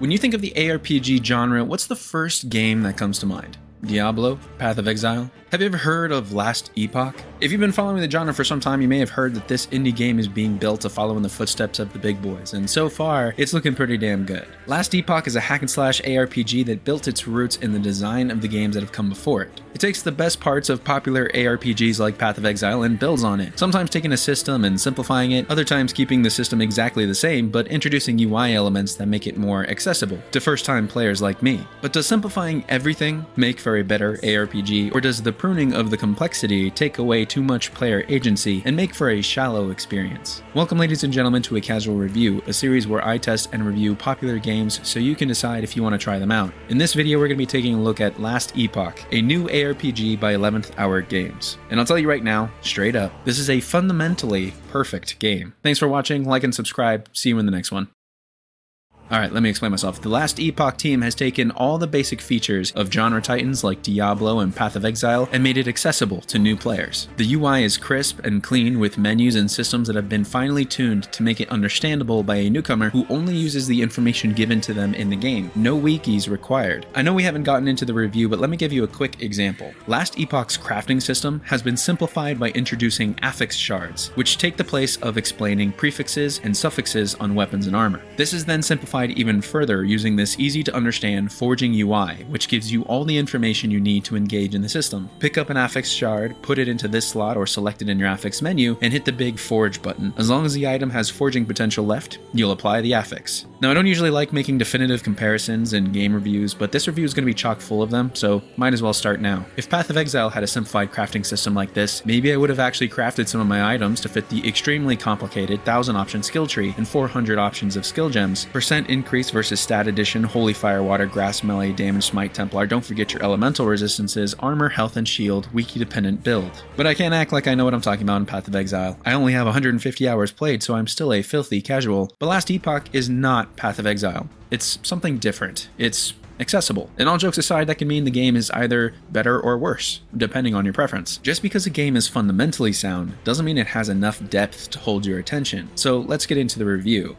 When you think of the ARPG genre, what's the first game that comes to mind? Diablo? Path of Exile? Have you ever heard of Last Epoch? If you've been following the genre for some time, you may have heard that this indie game is being built to follow in the footsteps of the big boys, and so far, it's looking pretty damn good. Last Epoch is a hack and slash ARPG that built its roots in the design of the games that have come before it. It takes the best parts of popular ARPGs like Path of Exile and builds on it, sometimes taking a system and simplifying it, other times keeping the system exactly the same, but introducing UI elements that make it more accessible to first-time players like me. But does simplifying everything make for a better ARPG, or does the pruning of the complexity take away too much player agency and make for a shallow experience? Welcome, ladies and gentlemen, to A Casual Review, a series where I test and review popular games so you can decide if you want to try them out. In this video, we're going to be taking a look at Last Epoch, a new ARPG by 11th Hour Games. And I'll tell you right now, straight up, this is a fundamentally perfect game. Thanks for watching, like and subscribe, see you in the next one. Alright, let me explain myself. The Last Epoch team has taken all the basic features of genre titans like Diablo and Path of Exile and made it accessible to new players. The UI is crisp and clean with menus and systems that have been finely tuned to make it understandable by a newcomer who only uses the information given to them in the game. No wikis required. I know we haven't gotten into the review, but let me give you a quick example. Last Epoch's crafting system has been simplified by introducing affix shards, which take the place of explaining prefixes and suffixes on weapons and armor. This is then simplified even further using this easy to understand forging UI, which gives you all the information you need to engage in the system. Pick up an affix shard, put it into this slot or select it in your affix menu, and hit the big forge button. As long as the item has forging potential left, you'll apply the affix. Now, I don't usually like making definitive comparisons in game reviews, but this review is going to be chock full of them, so might as well start now. If Path of Exile had a simplified crafting system like this, maybe I would have actually crafted some of my items to fit the extremely complicated 1000 option skill tree and 400 options of skill gems, percent increase versus stat addition, holy firewater, grass melee, damage, smite, templar, don't forget your elemental resistances, armor, health, and shield, wiki dependent build. But I can't act like I know what I'm talking about in Path of Exile. I only have 150 hours played, so I'm still a filthy casual. But Last Epoch is not Path of Exile. It's something different. It's accessible. And all jokes aside, that can mean the game is either better or worse, depending on your preference. Just because a game is fundamentally sound doesn't mean it has enough depth to hold your attention. So let's get into the review.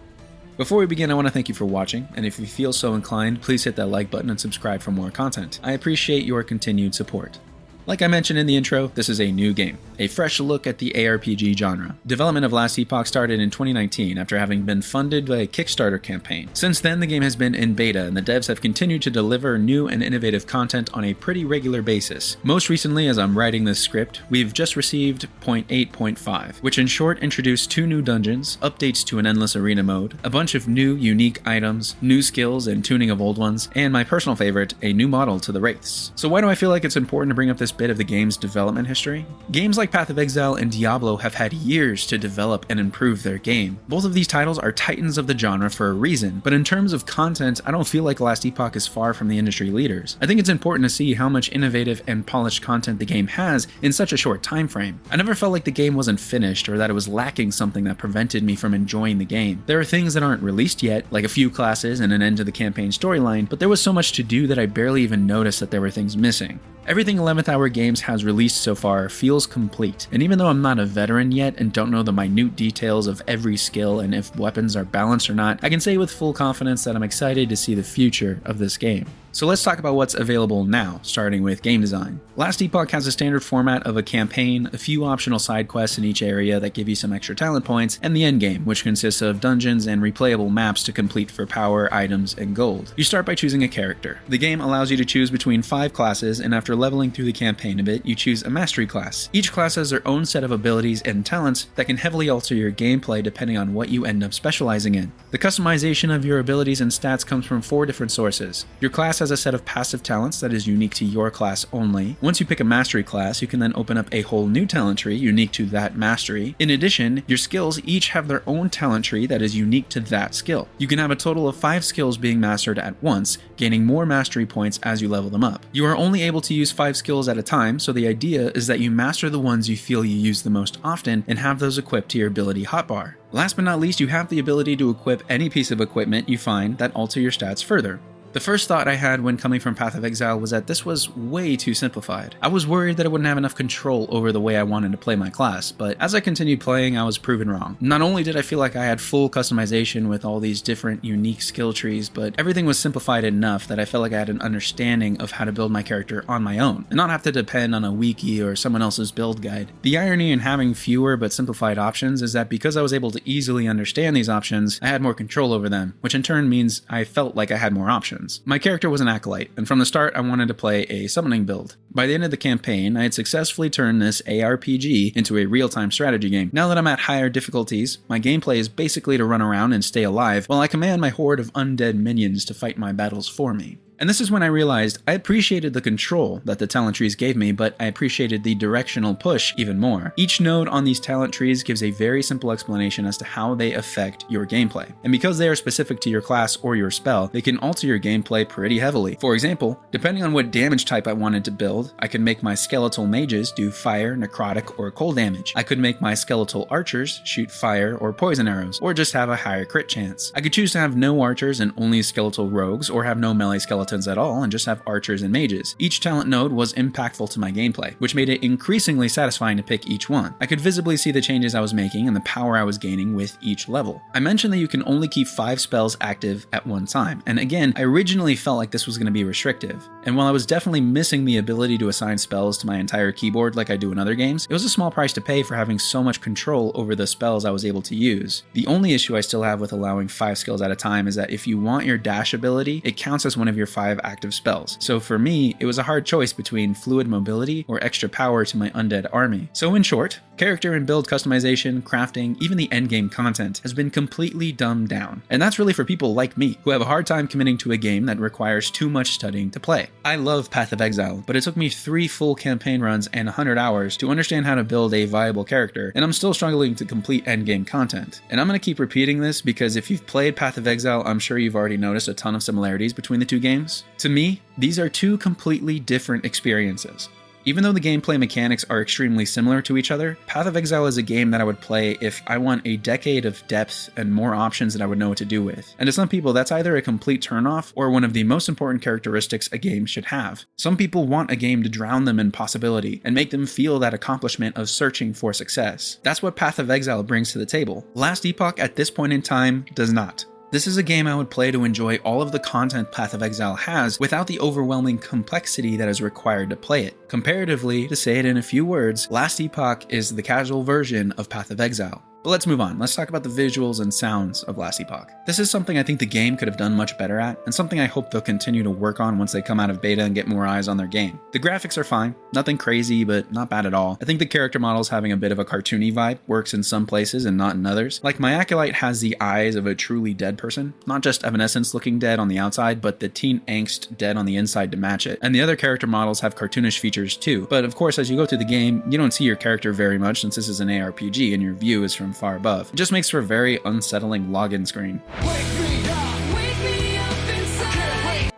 Before we begin, I want to thank you for watching, and if you feel so inclined, please hit that like button and subscribe for more content. I appreciate your continued support. Like I mentioned in the intro, this is a new game, a fresh look at the ARPG genre. Development of Last Epoch started in 2019 after having been funded by a Kickstarter campaign. Since then, the game has been in beta, and the devs have continued to deliver new and innovative content on a pretty regular basis. Most recently, as I'm writing this script, we've just received 0.8.5, which in short introduced 2 new dungeons, updates to an endless arena mode, a bunch of new unique items, new skills and tuning of old ones, and my personal favorite, a new model to the Wraiths. So why do I feel like it's important to bring up this bit of the game's development history? Games like Path of Exile and Diablo have had years to develop and improve their game. Both of these titles are titans of the genre for a reason, but in terms of content, I don't feel like Last Epoch is far from the industry leaders. I think it's important to see how much innovative and polished content the game has in such a short time frame. I never felt like the game wasn't finished or that it was lacking something that prevented me from enjoying the game. There are things that aren't released yet, like a few classes and an end to the campaign storyline, but there was so much to do that I barely even noticed that there were things missing. Everything 11th Hour Games has released so far feels complete, and even though I'm not a veteran yet and don't know the minute details of every skill and if weapons are balanced or not, I can say with full confidence that I'm excited to see the future of this game. So let's talk about what's available now, starting with game design. Last Epoch has a standard format of a campaign, a few optional side quests in each area that give you some extra talent points, and the endgame, which consists of dungeons and replayable maps to complete for power, items, and gold. You start by choosing a character. The game allows you to choose between 5 classes, and after leveling through the campaign a bit, you choose a mastery class. Each class has their own set of abilities and talents that can heavily alter your gameplay depending on what you end up specializing in. The customization of your abilities and stats comes from 4 different sources. Your class has a set of passive talents that is unique to your class only. Once you pick a mastery class, you can then open up a whole new talent tree unique to that mastery. In addition, your skills each have their own talent tree that is unique to that skill. You can have a total of 5 skills being mastered at once, gaining more mastery points as you level them up. You are only able to use 5 skills at a time, so the idea is that you master the ones you feel you use the most often and have those equipped to your ability hotbar. Last but not least, you have the ability to equip any piece of equipment you find that alter your stats further. The first thought I had when coming from Path of Exile was that this was way too simplified. I was worried that I wouldn't have enough control over the way I wanted to play my class, but as I continued playing, I was proven wrong. Not only did I feel like I had full customization with all these different unique skill trees, but everything was simplified enough that I felt like I had an understanding of how to build my character on my own, and not have to depend on a wiki or someone else's build guide. The irony in having fewer but simplified options is that because I was able to easily understand these options, I had more control over them, which in turn means I felt like I had more options. My character was an acolyte, and from the start I wanted to play a summoning build. By the end of the campaign, I had successfully turned this ARPG into a real-time strategy game. Now that I'm at higher difficulties, my gameplay is basically to run around and stay alive, while I command my horde of undead minions to fight my battles for me. And this is when I realized I appreciated the control that the talent trees gave me, but I appreciated the directional push even more. Each node on these talent trees gives a very simple explanation as to how they affect your gameplay. And because they are specific to your class or your spell, they can alter your gameplay pretty heavily. For example, depending on what damage type I wanted to build, I could make my skeletal mages do fire, necrotic, or cold damage. I could make my skeletal archers shoot fire or poison arrows, or just have a higher crit chance. I could choose to have no archers and only skeletal rogues, or have no melee skeletons at all and just have archers and mages. Each talent node was impactful to my gameplay, which made it increasingly satisfying to pick each one. I could visibly see the changes I was making and the power I was gaining with each level. I mentioned that you can only keep 5 spells active at one time, and again, I originally felt like this was going to be restrictive. And while I was definitely missing the ability to assign spells to my entire keyboard like I do in other games, it was a small price to pay for having so much control over the spells I was able to use. The only issue I still have with allowing 5 skills at a time is that if you want your dash ability, it counts as one of your 5 active spells. So for me, it was a hard choice between fluid mobility or extra power to my undead army. So in short, character and build customization, crafting, even the endgame content has been completely dumbed down. And that's really for people like me, who have a hard time committing to a game that requires too much studying to play. I love Path of Exile, but it took me 3 full campaign runs and 100 hours to understand how to build a viable character, and I'm still struggling to complete endgame content. And I'm going to keep repeating this because if you've played Path of Exile, I'm sure you've already noticed a ton of similarities between the two games. To me, these are two completely different experiences. Even though the gameplay mechanics are extremely similar to each other, Path of Exile is a game that I would play if I want a decade of depth and more options that I would know what to do with. And to some people, that's either a complete turnoff or one of the most important characteristics a game should have. Some people want a game to drown them in possibility and make them feel that accomplishment of searching for success. That's what Path of Exile brings to the table. Last Epoch at this point in time does not. This is a game I would play to enjoy all of the content Path of Exile has without the overwhelming complexity that is required to play it. Comparatively, to say it in a few words, Last Epoch is the casual version of Path of Exile. But let's move on. Let's talk about the visuals and sounds of Last Epoch. This is something I think the game could have done much better at, and something I hope they'll continue to work on once they come out of beta and get more eyes on their game. The graphics are fine, nothing crazy, but not bad at all. I think the character models having a bit of a cartoony vibe works in some places and not in others. Like my acolyte has the eyes of a truly dead person, not just Evanescence looking dead on the outside, but the teen angst dead on the inside to match it. And the other character models have cartoonish features too. But of course, as you go through the game, you don't see your character very much since this is an ARPG and your view is from far above. It just makes for a very unsettling login screen.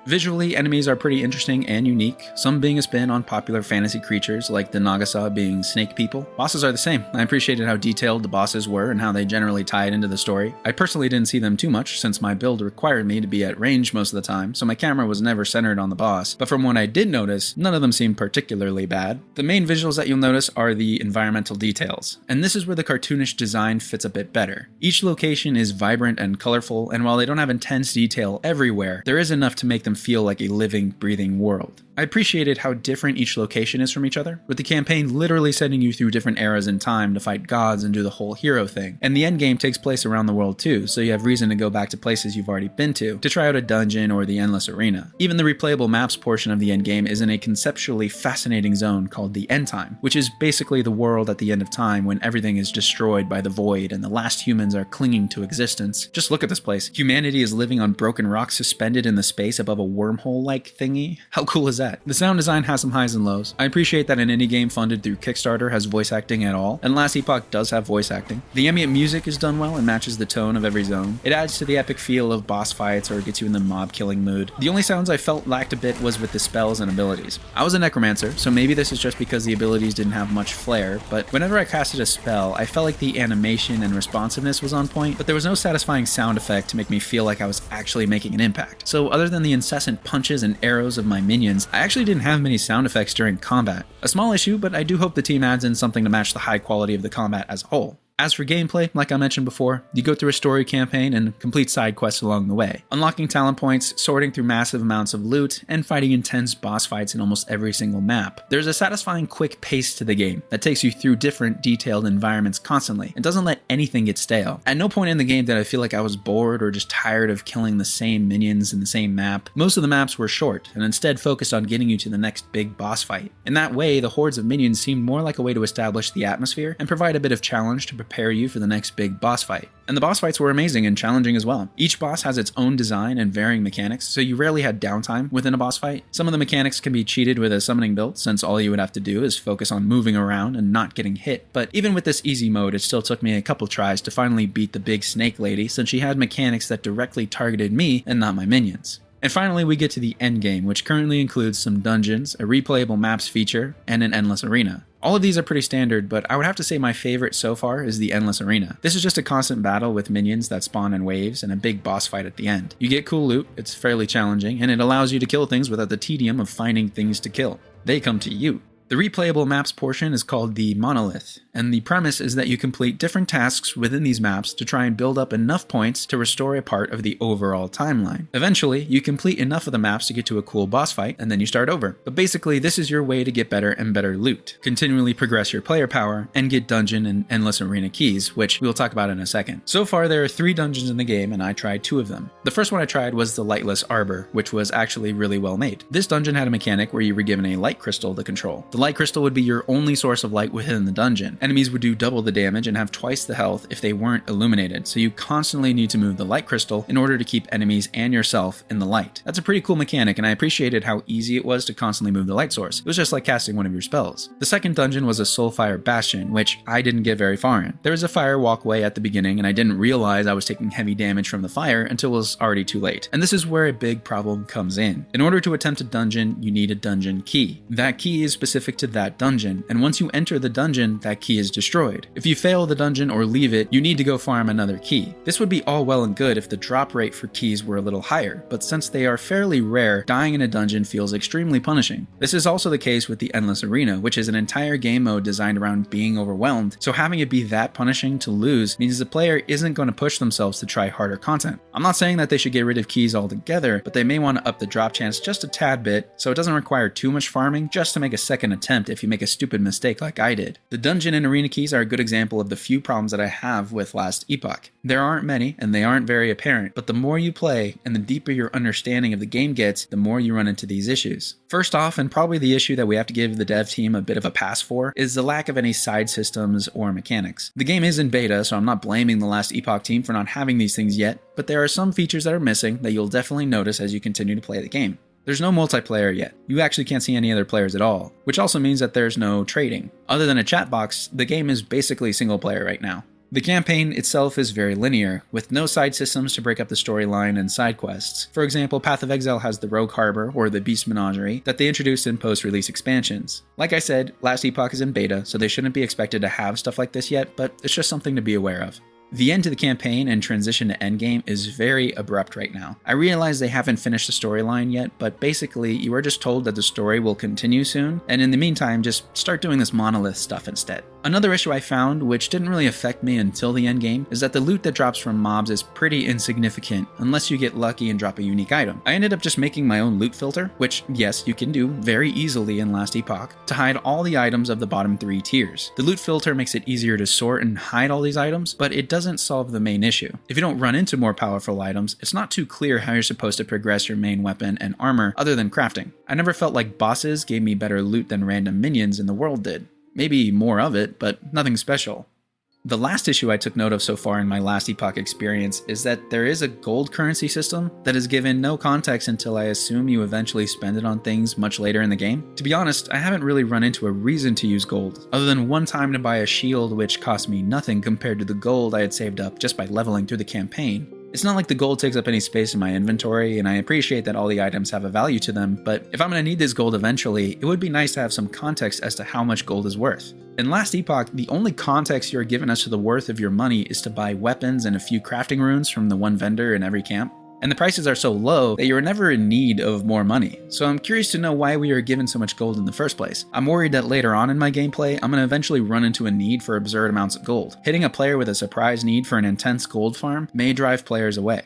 Visually, enemies are pretty interesting and unique, some being a spin on popular fantasy creatures like the Nagasa being snake people. Bosses are the same. I appreciated how detailed the bosses were and how they generally tied into the story. I personally didn't see them too much since my build required me to be at range most of the time, so my camera was never centered on the boss, but from what I did notice, none of them seemed particularly bad. The main visuals that you'll notice are the environmental details, and this is where the cartoonish design fits a bit better. Each location is vibrant and colorful, and while they don't have intense detail everywhere, there is enough to make them feel like a living, breathing world. I appreciated how different each location is from each other, with the campaign literally sending you through different eras in time to fight gods and do the whole hero thing. And the endgame takes place around the world too, so you have reason to go back to places you've already been to try out a dungeon or the endless arena. Even the replayable maps portion of the endgame is in a conceptually fascinating zone called the End Time, which is basically the world at the end of time when everything is destroyed by the void and the last humans are clinging to existence. Just look at this place. Humanity is living on broken rocks suspended in the space above a wormhole-like thingy. How cool is that? The sound design has some highs and lows. I appreciate that an indie game funded through Kickstarter has voice acting at all, and Last Epoch does have voice acting. The ambient music is done well and matches the tone of every zone. It adds to the epic feel of boss fights or gets you in the mob killing mood. The only sounds I felt lacked a bit was with the spells and abilities. I was a necromancer, so maybe this is just because the abilities didn't have much flair, but whenever I casted a spell, I felt like the animation and responsiveness was on point, but there was no satisfying sound effect to make me feel like I was actually making an impact. So other than the incessant punches and arrows of my minions, I actually didn't have many sound effects during combat. A small issue, but I do hope the team adds in something to match the high quality of the combat as a whole. As for gameplay, like I mentioned before, you go through a story campaign and complete side quests along the way, unlocking talent points, sorting through massive amounts of loot, and fighting intense boss fights in almost every single map. There's a satisfying quick pace to the game that takes you through different detailed environments constantly and doesn't let anything get stale. At no point in the game did I feel like I was bored or just tired of killing the same minions in the same map. Most of the maps were short and instead focused on getting you to the next big boss fight. In that way, the hordes of minions seemed more like a way to establish the atmosphere and provide a bit of challenge to prepare you for the next big boss fight. And the boss fights were amazing and challenging as well. Each boss has its own design and varying mechanics, so you rarely had downtime within a boss fight. Some of the mechanics can be cheated with a summoning build, since all you would have to do is focus on moving around and not getting hit. But even with this easy mode, it still took me a couple tries to finally beat the big snake lady, since she had mechanics that directly targeted me and not my minions. And finally, we get to the endgame, which currently includes some dungeons, a replayable maps feature, and an endless arena. All of these are pretty standard, but I would have to say my favorite so far is the Endless Arena. This is just a constant battle with minions that spawn in waves and a big boss fight at the end. You get cool loot, it's fairly challenging, and it allows you to kill things without the tedium of finding things to kill. They come to you. The replayable maps portion is called the Monolith, and the premise is that you complete different tasks within these maps to try and build up enough points to restore a part of the overall timeline. Eventually, you complete enough of the maps to get to a cool boss fight, and then you start over. But basically, this is your way to get better and better loot, continually progress your player power, and get dungeon and endless arena keys, which we'll talk about in a second. So far, there are 3 dungeons in the game, and I tried 2 of them. The first one I tried was the Lightless Arbor, which was actually really well made. This dungeon had a mechanic where you were given a light crystal to control. The light crystal would be your only source of light within the dungeon. Enemies would do double the damage and have twice the health if they weren't illuminated, so you constantly need to move the light crystal in order to keep enemies and yourself in the light. That's a pretty cool mechanic, and I appreciated how easy it was to constantly move the light source. It was just like casting one of your spells. The second dungeon was a Soulfire Bastion, which I didn't get very far in. There was a fire walkway at the beginning, and I didn't realize I was taking heavy damage from the fire until it was already too late. And this is where a big problem comes in. In order to attempt a dungeon, you need a dungeon key. That key is specific to that dungeon, and once you enter the dungeon, that key is destroyed. If you fail the dungeon or leave it, you need to go farm another key. This would be all well and good if the drop rate for keys were a little higher, but since they are fairly rare, dying in a dungeon feels extremely punishing. This is also the case with the Endless Arena, which is an entire game mode designed around being overwhelmed, so having it be that punishing to lose means the player isn't going to push themselves to try harder content. I'm not saying that they should get rid of keys altogether, but they may want to up the drop chance just a tad bit, so it doesn't require too much farming just to make a second attempt if you make a stupid mistake like I did. The dungeon and arena keys are a good example of the few problems that I have with Last Epoch. There aren't many, and they aren't very apparent, but the more you play and the deeper your understanding of the game gets, the more you run into these issues. First off, and probably the issue that we have to give the dev team a bit of a pass for, is the lack of any side systems or mechanics. The game is in beta, so I'm not blaming the Last Epoch team for not having these things yet, but there are some features that are missing that you'll definitely notice as you continue to play the game. There's no multiplayer yet. You actually can't see any other players at all, which also means that there's no trading. Other than a chat box, the game is basically single player right now. The campaign itself is very linear, with no side systems to break up the storyline and side quests. For example, Path of Exile has the Rogue Harbor or the Beast Menagerie that they introduced in post-release expansions. Like I said, Last Epoch is in beta, so they shouldn't be expected to have stuff like this yet, but it's just something to be aware of. The end to the campaign and transition to endgame is very abrupt right now. I realize they haven't finished the storyline yet, but basically you are just told that the story will continue soon, and in the meantime just start doing this monolith stuff instead. Another issue I found, which didn't really affect me until the endgame, is that the loot that drops from mobs is pretty insignificant unless you get lucky and drop a unique item. I ended up just making my own loot filter, which yes, you can do very easily in Last Epoch, to hide all the items of the bottom 3 tiers. The loot filter makes it easier to sort and hide all these items, but it doesn't solve the main issue. If you don't run into more powerful items, it's not too clear how you're supposed to progress your main weapon and armor other than crafting. I never felt like bosses gave me better loot than random minions in the world did. Maybe more of it, but nothing special. The last issue I took note of so far in my Last Epoch experience is that there is a gold currency system that is given no context until I assume you eventually spend it on things much later in the game. To be honest, I haven't really run into a reason to use gold, other than one time to buy a shield which cost me nothing compared to the gold I had saved up just by leveling through the campaign. It's not like the gold takes up any space in my inventory, and I appreciate that all the items have a value to them, but if I'm going to need this gold eventually, it would be nice to have some context as to how much gold is worth. In Last Epoch, the only context you're given as to the worth of your money is to buy weapons and a few crafting runes from the one vendor in every camp. and the prices are so low that you're never in need of more money. So I'm curious to know why we are given so much gold in the first place. I'm worried that later on in my gameplay, I'm going to eventually run into a need for absurd amounts of gold. Hitting a player with a surprise need for an intense gold farm may drive players away.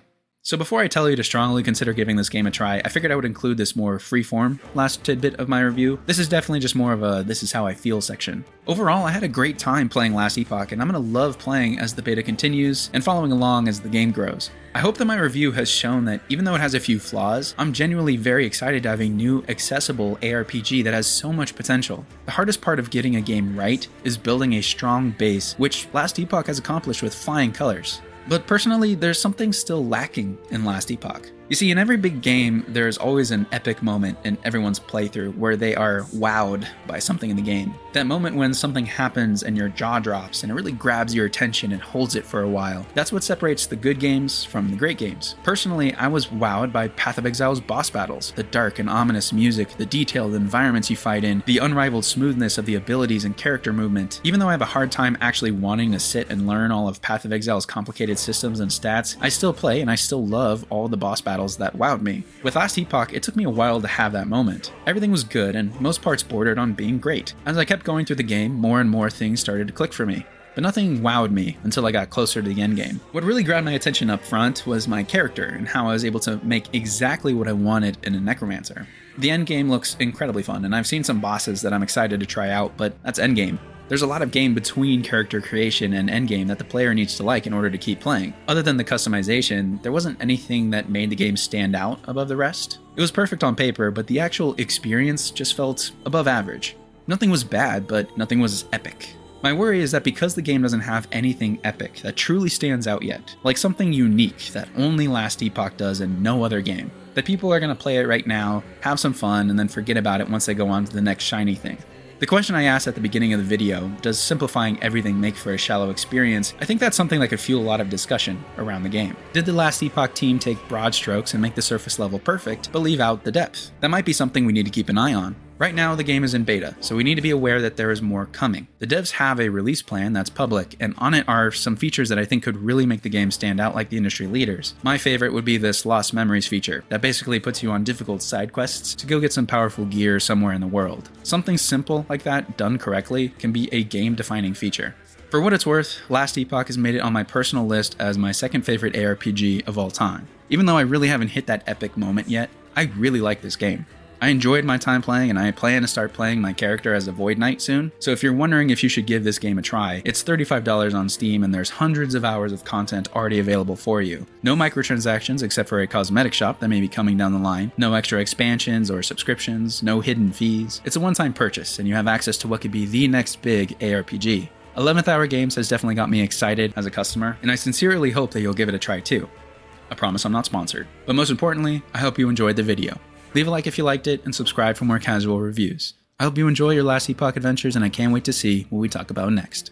So before I tell you to strongly consider giving this game a try, I figured I would include this more freeform last tidbit of my review. This is definitely just more of a this is how I feel section. Overall, I had a great time playing Last Epoch, and I'm going to love playing as the beta continues and following along as the game grows. I hope that my review has shown that even though it has a few flaws, I'm genuinely very excited to have a new, accessible ARPG that has so much potential. The hardest part of getting a game right is building a strong base, which Last Epoch has accomplished with flying colors. But personally, there's something still lacking in Last Epoch. You see, in every big game, there's always an epic moment in everyone's playthrough where they are wowed by something in the game. That moment when something happens and your jaw drops and it really grabs your attention and holds it for a while. That's what separates the good games from the great games. Personally, I was wowed by Path of Exile's boss battles, the dark and ominous music, the detailed environments you fight in, the unrivaled smoothness of the abilities and character movement. Even though I have a hard time actually wanting to sit and learn all of Path of Exile's complicated systems and stats, I still play and I still love all the boss battles that wowed me. With Last Epoch, it took me a while to have that moment. Everything was good and most parts bordered on being great. As I kept going through the game, more and more things started to click for me. But nothing wowed me until I got closer to the endgame. What really grabbed my attention up front was my character and how I was able to make exactly what I wanted in a necromancer. The endgame looks incredibly fun, and I've seen some bosses that I'm excited to try out, but that's endgame. There's a lot of game between character creation and endgame that the player needs to like in order to keep playing. Other than the customization, there wasn't anything that made the game stand out above the rest. It was perfect on paper, but the actual experience just felt above average. Nothing was bad, but nothing was epic. My worry is that because the game doesn't have anything epic that truly stands out yet, like something unique that only Last Epoch does and no other game, that people are going to play it right now, have some fun, and then forget about it once they go on to the next shiny thing. The question I asked at the beginning of the video, does simplifying everything make for a shallow experience? I think that's something that could fuel a lot of discussion around the game. Did the Last Epoch team take broad strokes and make the surface level perfect, but leave out the depth? That might be something we need to keep an eye on. Right now, the game is in beta, so we need to be aware that there is more coming. The devs have a release plan that's public, and on it are some features that I think could really make the game stand out like the industry leaders. My favorite would be this Lost Memories feature, that basically puts you on difficult side quests to go get some powerful gear somewhere in the world. Something simple like that, done correctly, can be a game-defining feature. For what it's worth, Last Epoch has made it on my personal list as my second favorite ARPG of all time. Even though I really haven't hit that epic moment yet, I really like this game. I enjoyed my time playing, and I plan to start playing my character as a Void Knight soon, so if you're wondering if you should give this game a try, it's $35 on Steam and there's hundreds of hours of content already available for you. No microtransactions except for a cosmetic shop that may be coming down the line, no extra expansions or subscriptions, no hidden fees. It's a one-time purchase, and you have access to what could be the next big ARPG. 11th Hour Games has definitely got me excited as a customer, and I sincerely hope that you'll give it a try too. I promise I'm not sponsored, but most importantly, I hope you enjoyed the video. Leave a like if you liked it, and subscribe for more casual reviews. I hope you enjoy your Last Epoch adventures, and I can't wait to see what we talk about next.